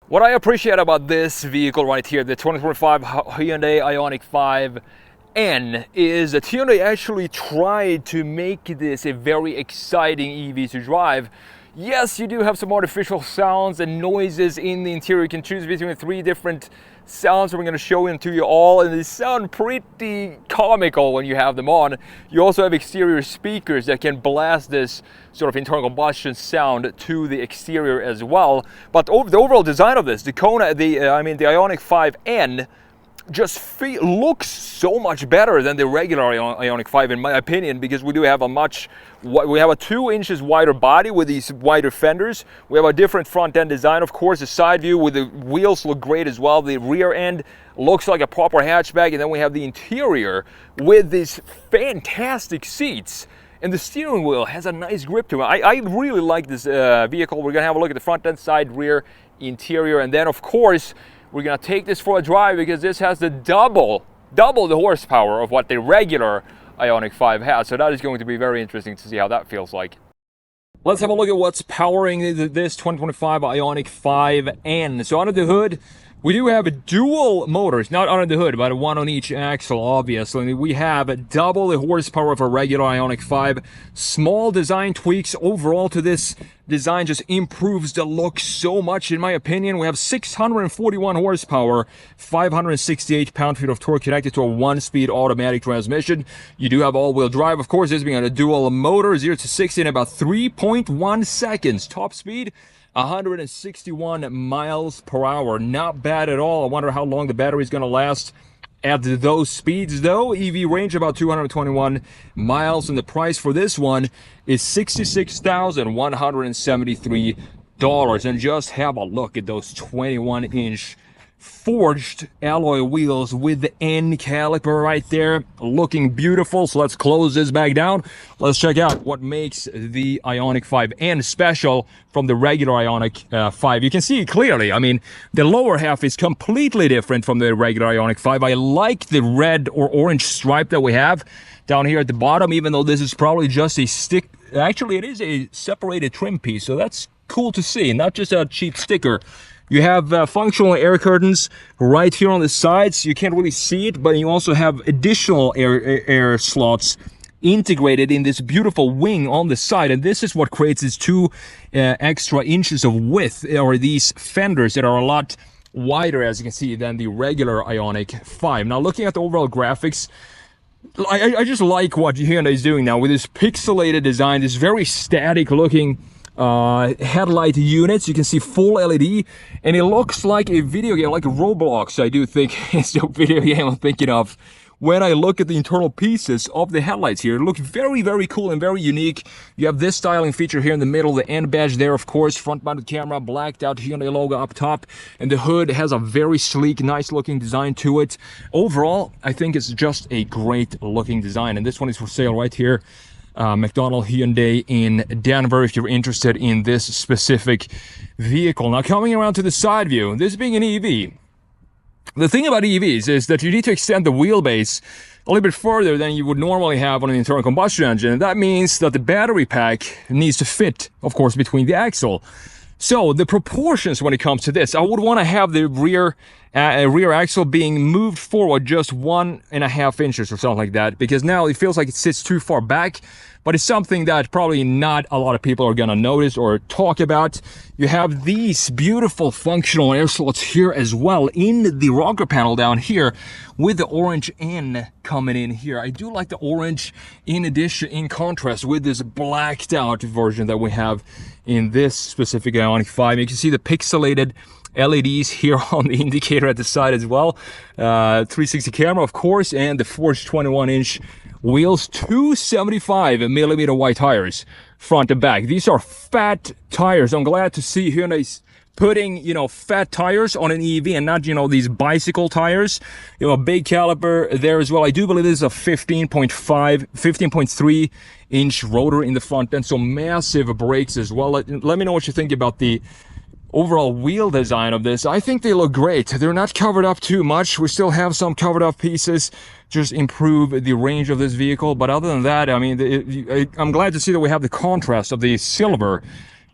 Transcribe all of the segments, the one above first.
What I appreciate about this vehicle right here, the 2025 Hyundai Ioniq 5N, is that Hyundai actually tried to make this a very exciting EV to drive. Yes, you do have some artificial sounds and noises in the interior. You can choose between 3 different sounds, and we're going to show them to you all, and they sound pretty comical when you have them on. You also have exterior speakers that can blast this sort of internal combustion sound to the exterior as well. But the overall design of this, the Ioniq 5N, just looks so much better than the regular Ioniq 5 in my opinion, because we do have a 2 inches wider body with these wider fenders. We have a different front end design, of course. The side view with the wheels look great as well. The rear end looks like a proper hatchback, and then we have the interior with these fantastic seats. And the steering wheel has a nice grip to it. I really like this vehicle. We're gonna have a look at the front end, side, rear, interior, and then of course we're gonna take this for a drive, because this has the double the horsepower of what the regular Ioniq 5 has. So that is going to be very interesting to see how that feels like. Let's have a look at what's powering this 2025 Ioniq 5N. So under the hood, we do have dual motors, not under the hood, but one on each axle, obviously. We have double the horsepower of a regular Ioniq 5. Small design tweaks overall to this design just improves the look so much, in my opinion. We have 641 horsepower, 568 pound-feet of torque connected to a 1-speed automatic transmission. You do have all-wheel drive, of course, this being a dual motor, 0 to 60 in about 3.1 seconds. Top speed, 161 miles per hour. Not bad at all. I wonder how long the battery is going to last at those speeds, though. EV range about 221 miles, and the price for this one is $66,173. And just have a look at those 21-inch forged alloy wheels with the end caliper right there, looking beautiful. So let's close this back down. Let's check out what makes the Ioniq 5N special from the regular Ioniq 5. You can see clearly, I mean, the lower half is completely different from the regular Ioniq 5. I like the red or orange stripe that we have down here at the bottom, even though this is probably just a stick. Actually, it is a separated trim piece, so that's cool to see, not just a cheap sticker. You have functional air curtains right here on the sides. You can't really see it, but you also have additional air slots integrated in this beautiful wing on the side. And this is what creates these 2 extra inches of width, or these fenders that are a lot wider, as you can see, than the regular Ioniq 5. Now, looking at the overall graphics, I just like what Hyundai is doing now with this pixelated design, this very static looking headlight units. You can see full LED, and it looks like a video game, like Roblox. I do think it's the video game I'm thinking of when I look at the internal pieces of the headlights here. It looks very, very cool and very unique. You have this styling feature here in the middle, the end badge there, of course, front-mounted camera, blacked out Hyundai logo up top, and the hood has a very sleek, nice-looking design to it. Overall, I think it's just a great-looking design, and this one is for sale right here. McDonald Hyundai in Denver, if you're interested in this specific vehicle. Now, coming around to the side view, this being an EV, the thing about EVs is that you need to extend the wheelbase a little bit further than you would normally have on an internal combustion engine. And that means that the battery pack needs to fit, of course, between the axle. So the proportions when it comes to this, I would want to have the rear axle being moved forward just 1.5 inches or something like that, because now it feels like it sits too far back. But it's something that probably not a lot of people are gonna notice or talk about. You have these beautiful functional air slots here as well in the rocker panel down here, with the orange N coming in here. I do like the orange in addition, in contrast with this blacked out version that we have in this specific Ioniq 5. You can see the pixelated LEDs here on the indicator at the side as well. 360 camera, of course, and the forged 21-inch wheels, 275mm white tires, front and back. These are fat tires. I'm glad to see Hyundai's putting, fat tires on an EV and not, these bicycle tires. A big caliper there as well. I do believe this is a 15.3 inch rotor in the front end, so massive brakes as well. Let me know what you think about the overall wheel design of this. I think they look great. They're not covered up too much. We still have some covered up pieces, just improve the range of this vehicle. But other than that, I mean, I'm glad to see that we have the contrast of the silver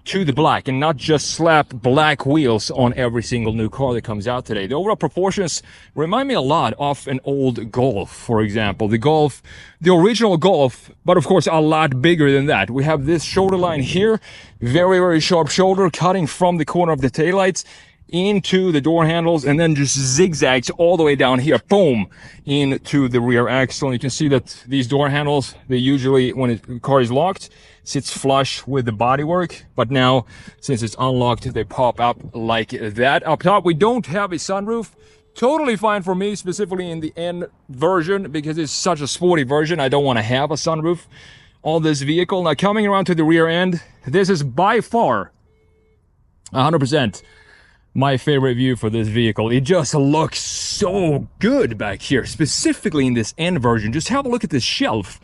to the black and not just slap black wheels on every single new car that comes out today. The overall proportions remind me a lot of an old Golf, for example. The original Golf, but of course a lot bigger than that. We have this shoulder line here, very, very sharp shoulder cutting from the corner of the taillights into the door handles, and then just zigzags all the way down here, boom, into the rear axle. And you can see that these door handles, they usually, when the car is locked, sits flush with the bodywork, but now since it's unlocked, they pop up like that. Up top, we don't have a sunroof. Totally fine for me, specifically in the N version, because it's such a sporty version. I don't want to have a sunroof on this vehicle. Now, coming around to the rear end, this is by far 100% my favorite view for this vehicle. It just looks so good back here, specifically in this N version. Just have a look at this shelf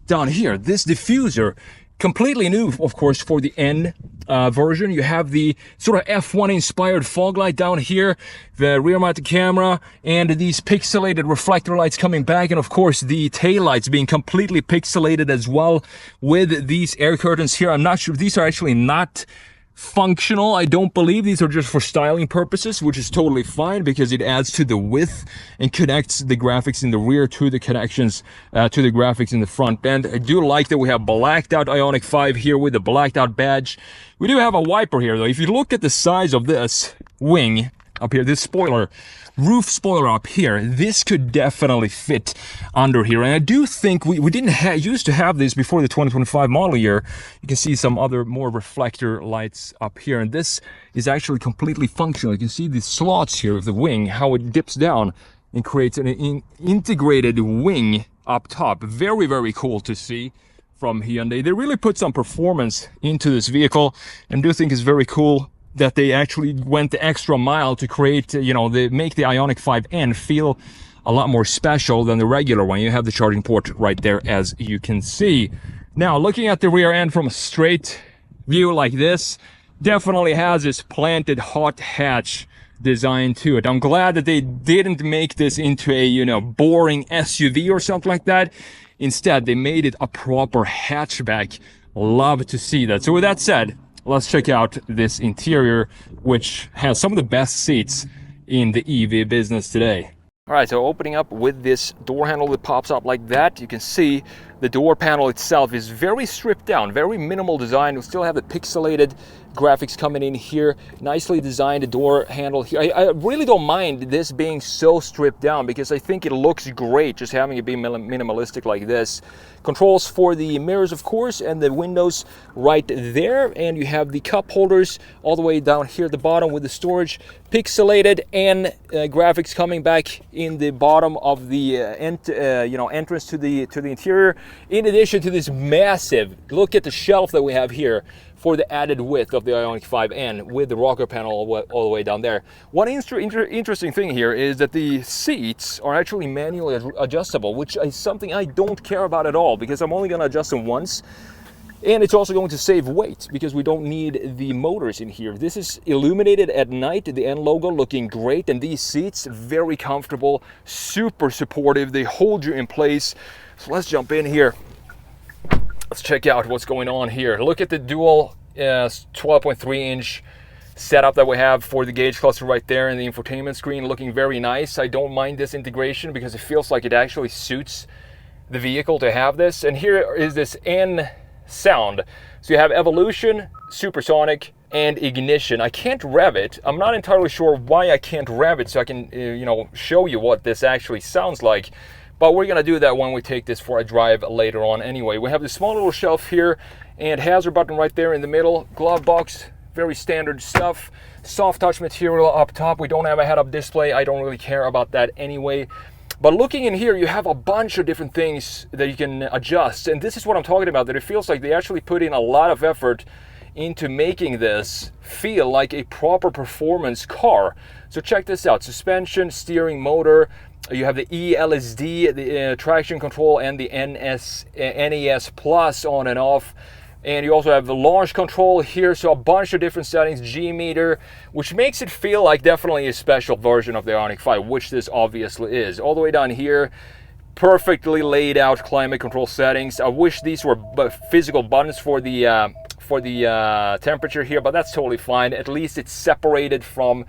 down here. This diffuser, completely new, of course, for the N version. You have the sort of F1 inspired fog light down here, the rear mounted camera, and these pixelated reflector lights coming back, and of course the tail lights being completely pixelated as well with these air curtains here. I'm not sure, these are actually not functional. I don't believe these are just for styling purposes, which is totally fine because it adds to the width and connects the graphics in the rear to the connections to the graphics in the front end. I do like that we have blacked out Ioniq 5 here with the blacked out badge. We do have a wiper here though. If you look at the size of this wing up here, this spoiler, roof spoiler up here, this could definitely fit under here. And I do think we didn't used to have this before the 2025 model year. You can see some other more reflector lights up here, and this is actually completely functional. You can see the slots here of the wing, how it dips down and creates an integrated wing up top. Very, very cool to see from Hyundai. They really put some performance into this vehicle, and I do think it's very cool that they actually went the extra mile to create, you know, they make the Ioniq 5N feel a lot more special than the regular one. You have the charging port right there, as you can see. Now, looking at the rear end from a straight view like this, definitely has this planted hot hatch design to it. I'm glad that they didn't make this into a, you know, boring SUV or something like that. Instead, they made it a proper hatchback. Love to see that. So with that said, let's check out this interior, which has some of the best seats in the EV business today. All right, so opening up with this door handle that pops up like that, you can see the door panel itself is very stripped down, very minimal design. We still have the pixelated graphics coming in here, nicely designed door handle here. I really don't mind this being so stripped down because I think it looks great just having it be minimalistic like this. Controls for the mirrors, of course, and the windows right there. And you have the cup holders all the way down here at the bottom with the storage, pixelated, and graphics coming back in the bottom of the entrance to the interior. In addition to this massive, look at the shelf that we have here for the added width of the Ioniq 5N with the rocker panel all the way down there. One interesting thing here is that the seats are actually manually adjustable, which is something I don't care about at all because I'm only going to adjust them once. And it's also going to save weight because we don't need the motors in here. This is illuminated at night, the N logo looking great, and these seats very comfortable, super supportive. They hold you in place. So let's jump in here. Let's check out what's going on here. Look at the dual 12.3-inch setup that we have for the gauge cluster right there, and the infotainment screen looking very nice. I don't mind this integration because it feels like it actually suits the vehicle to have this. And here is this N sound. So you have evolution, supersonic, and ignition. I can't rev it. I'm not entirely sure why I can't rev it, so I can show you what this actually sounds like. But we're gonna do that when we take this for a drive later on anyway. We have this small little shelf here and hazard button right there in the middle. Glove box, very standard stuff. Soft touch material up top. We don't have a head-up display. I don't really care about that anyway. But looking in here, you have a bunch of different things that you can adjust. And this is what I'm talking about, that it feels like they actually put in a lot of effort into making this feel like a proper performance car. So check this out. Suspension, steering, motor. You have the ELSD, the traction control, and the NES Plus on and off. And you also have the launch control here, so a bunch of different settings, G-meter, which makes it feel like definitely a special version of the Ioniq 5, which this obviously is. All the way down here, perfectly laid out climate control settings. I wish these were physical buttons for the for the temperature here, but that's totally fine. At least it's separated from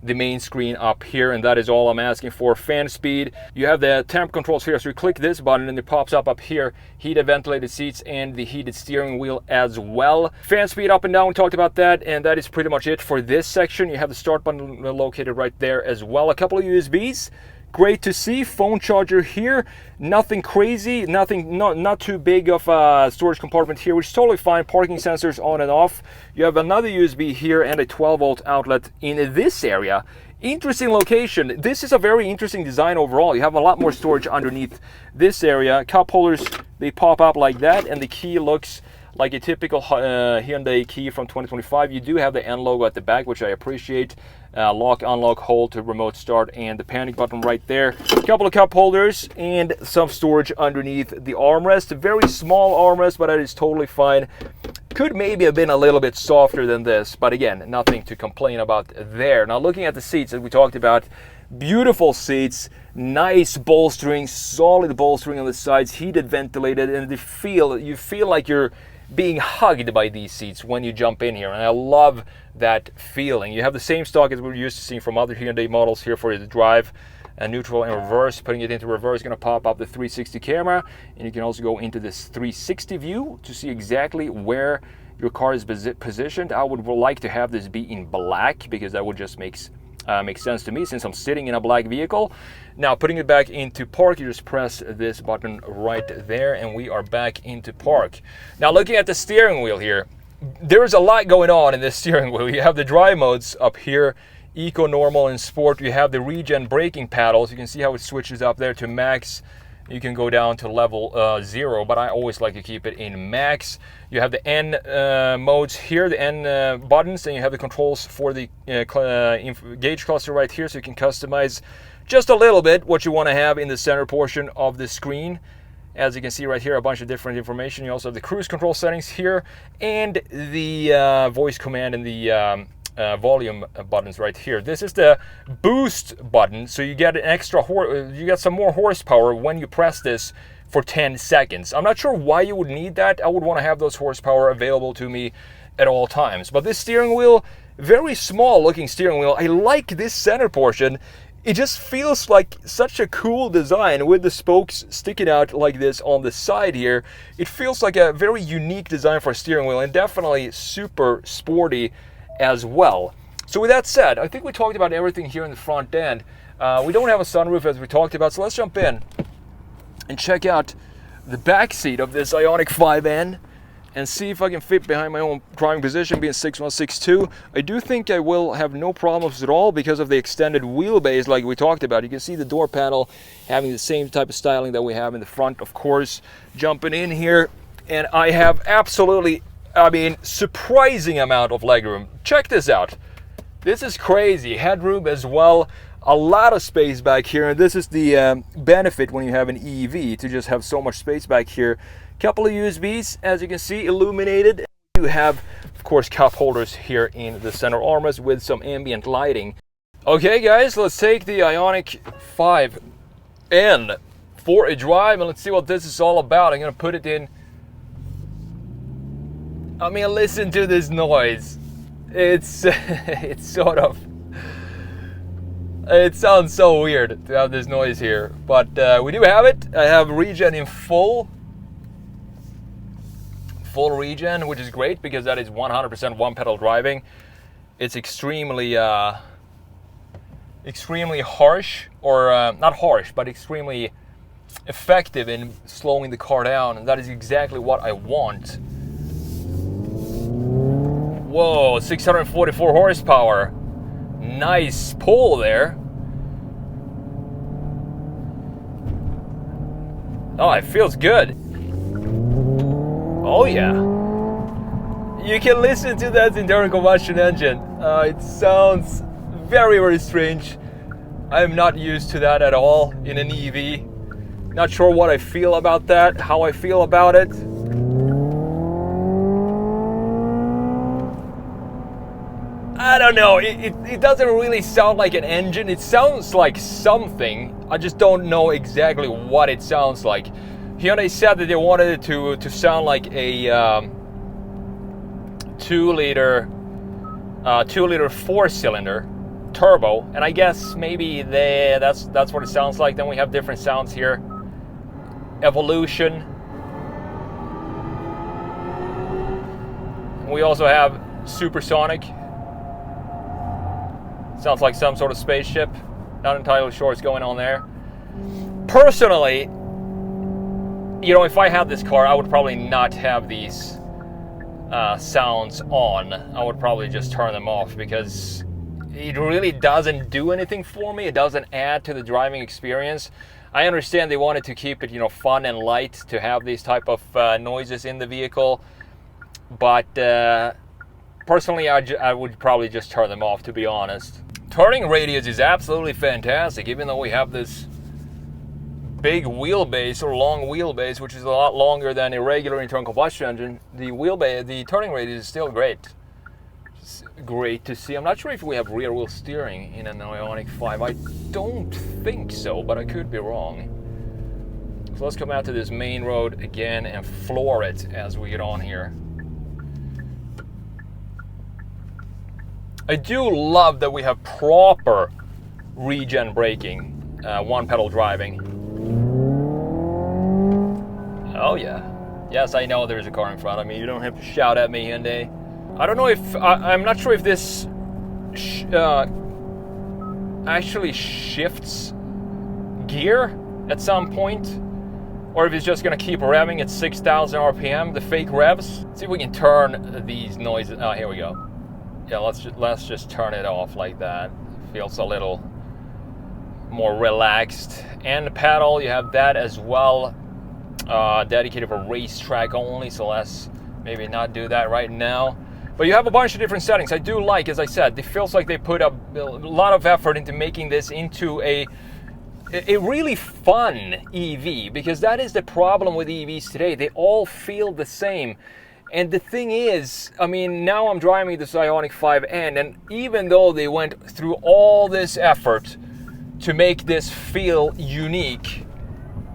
the main screen up here, and that is all I'm asking for. Fan speed, you have the temp controls here, so you click this button and it pops up here, heated ventilated seats and the heated steering wheel as well. Fan speed up and down, we talked about that, and that is pretty much it for this section. You have the start button located right there as well. A couple of USBs, great to see. Phone charger here, nothing crazy, not too big of a storage compartment here, which is totally fine. Parking sensors on and off. You have another USB here and a 12-volt outlet in this area. Interesting location. This is a very interesting design overall. You have a lot more storage underneath this area. Cup holders, they pop up like that, and the key looks like a typical Hyundai key from 2025. You do have the N logo at the back, which I appreciate. Lock, unlock, hold to remote start, and the panic button right there. A couple of cup holders and some storage underneath the armrest. A very small armrest, but that is totally fine. Could maybe have been a little bit softer than this, but again, nothing to complain about there. Now, looking at the seats that we talked about, beautiful seats, nice bolstering, solid bolstering on the sides, heated, ventilated, and you feel like you're being hugged by these seats when you jump in here, and I love that feeling. You have the same stock as we're used to seeing from other Hyundai models here for the drive and neutral and reverse. Putting it into reverse is going to pop up the 360 camera, and you can also go into this 360 view to see exactly where your car is positioned. I would like to have this be in black because that would just makes sense to me since I'm sitting in a black vehicle. Now, putting it back into park, you just press this button right there and we are back into park. Now, looking at the steering wheel here, there's a lot going on in this steering wheel. You have the drive modes up here, Eco, Normal, and Sport. You have the regen braking paddles. You can see how it switches up there to max. You can go down to level 0, but I always like to keep it in max. You have the N modes here, the N buttons, and you have the controls for the gauge cluster right here, so you can customize just a little bit what you want to have in the center portion of the screen. As you can see right here, a bunch of different information. You also have the cruise control settings here, and the voice command and the volume buttons right here. This is the boost button, so you get an extra you get some more horsepower when you press this for 10 seconds. I'm not sure why you would need that. I would want to have those horsepower available to me at all times. But this steering wheel, very small looking steering wheel. I like this center portion. It just feels like such a cool design with the spokes sticking out like this on the side here. It feels like a very unique design for a steering wheel, and definitely super sporty as well. So with that said, I think we talked about everything here in the front end. We don't have a sunroof as we talked about, so let's jump in and check out the back seat of this Ioniq 5N and see if I can fit behind my own driving position, being 6'1", 6'2". I do think I will have no problems at all because of the extended wheelbase like we talked about. You can see the door panel having the same type of styling that we have in the front, of course. Jumping in here, and I have absolutely, surprising amount of legroom. Check this out. This is crazy. Headroom as well. A lot of space back here, and this is the benefit when you have an EV, to just have so much space back here. Couple of USBs, as you can see, illuminated. You have, of course, cup holders here in the center armrest with some ambient lighting. Okay, guys, let's take the Ioniq 5N for a drive, and let's see what this is all about. I'm gonna put it in. Listen to this noise. It's it sounds so weird to have this noise here, but we do have it. I have regen in full regen, which is great because that is 100% one pedal driving. It's extremely harsh, or not harsh, but extremely effective in slowing the car down, and that is exactly what I want. Whoa, 644 horsepower. Nice pull there. Oh, it feels good. Oh yeah. You can listen to that internal combustion engine. It sounds very, very strange. I'm not used to that at all in an EV. Not sure what I feel about that, how I feel about it. I don't know, it doesn't really sound like an engine. It sounds like something. I just don't know exactly what it sounds like. Hyundai said that they wanted it to sound like a 2-liter 4-cylinder turbo, and I guess maybe that's what it sounds like. Then we have different sounds here. Evolution. We also have supersonic. Sounds like some sort of spaceship. Not entirely sure what's going on there. Personally, you know, if I had this car, I would probably not have these sounds on. I would probably just turn them off, because it really doesn't do anything for me. It doesn't add to the driving experience. I understand they wanted to keep it, you know, fun and light, to have these type of noises in the vehicle, but personally, I would probably just turn them off, to be honest. Turning radius is absolutely fantastic, even though we have this big wheelbase, or long wheelbase, which is a lot longer than a regular internal combustion engine. The turning radius is still great. It's great to see. I'm not sure if we have rear wheel steering in an Ioniq 5. I don't think so, but I could be wrong. So let's come out to this main road again and floor it as we get on here. I do love that we have proper regen braking, one pedal driving. Oh yeah. Yes, I know there's a car in front of me. You don't have to shout at me, Hyundai. I don't know if, I'm not sure if this actually shifts gear at some point, or if it's just gonna keep revving at 6,000 RPM, the fake revs. Let's see if we can turn these noises. Oh, here we go. Yeah, let's just turn it off like that. Feels a little more relaxed. And the pedal, you have that as well. Dedicated for racetrack only, so let's maybe not do that right now. But you have a bunch of different settings. I do like, as I said, it feels like they put a lot of effort into making this into a really fun EV, because that is the problem with EVs today. They all feel the same. And the thing is, I mean, now I'm driving this Ioniq 5N, and even though they went through all this effort to make this feel unique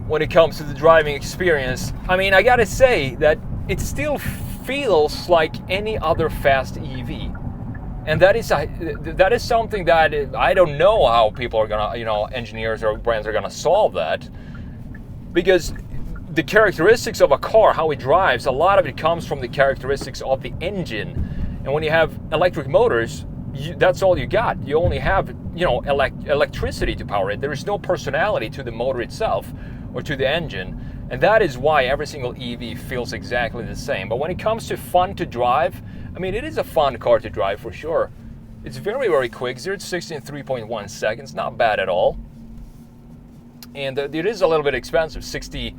when it comes to the driving experience, I mean, I gotta say that it still feels like any other fast EV. And that is something that I don't know how people are gonna, you know, engineers or brands are gonna solve that, because the characteristics of a car, how it drives, a lot of it comes from the characteristics of the engine. And when you have electric motors, that's all you got. You only have, you know, electricity to power it. There is no personality to the motor itself or to the engine. And that is why every single EV feels exactly the same. But when it comes to fun to drive, I mean, it is a fun car to drive for sure. It's very, very quick, 0 to 60 in 3.1 seconds, not bad at all. And it is a little bit expensive, 60,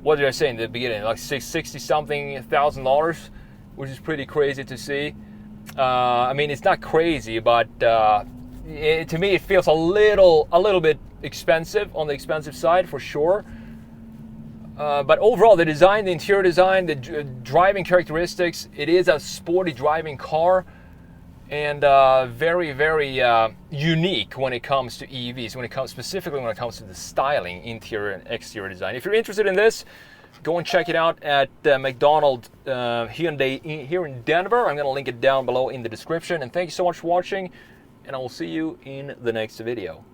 what did I say in the beginning, like $60-something thousand, which is pretty crazy to see. I mean, it's not crazy, but to me it feels a little bit expensive, on the expensive side for sure. But overall, the design, the interior design, the driving characteristics, it is a sporty driving car, and very, very unique when it comes to EVs, specifically when it comes to the styling, interior and exterior design. If you're interested in this, go and check it out at McDonald Hyundai here in Denver. I'm going to link it down below in the description. And thank you so much for watching, and I will see you in the next video.